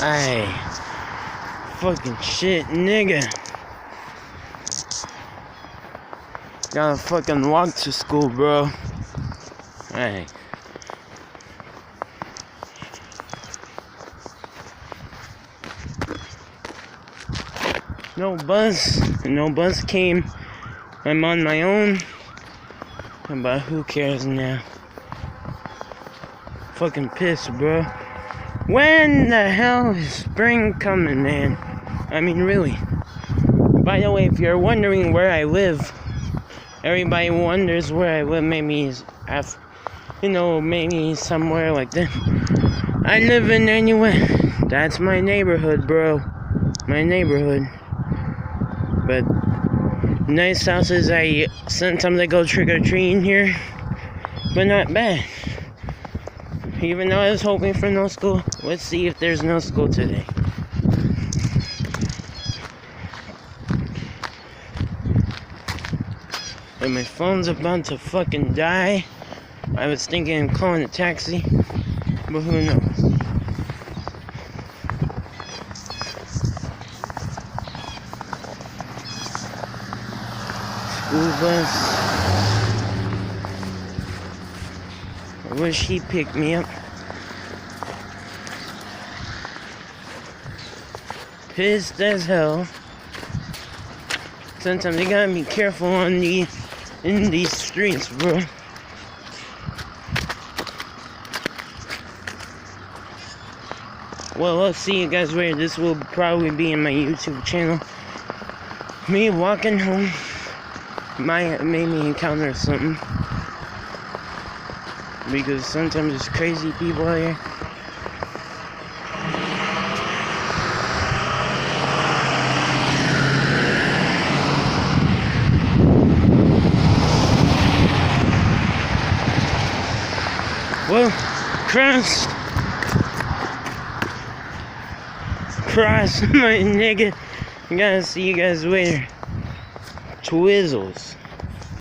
Ay, fucking shit, nigga. Gotta fucking walk to school, bro. Ay. No bus came. I'm on my own. But who cares now? Fucking pissed, bro. When the hell is spring coming, man? I mean, really. By the way, if you're wondering where I live, everybody wonders where I live. Maybe maybe somewhere like that. I live in anywhere. That's my neighborhood, bro. My neighborhood. But nice houses. Sometimes I go trick-or-treating here, but not bad. Even though I was hoping for no school, let's see if there's no school today. But my phone's about to fucking die. I was thinking of calling a taxi, but who knows? School bus. I wish he picked me up. Pissed as hell. Sometimes you gotta be careful in these streets, bro. Well, I'll see you guys later. This will probably be in my YouTube channel. Me walking home might made me encounter something. Because sometimes there's crazy people out here. Well, cross, my nigga. I gotta see you guys later. Twizzles.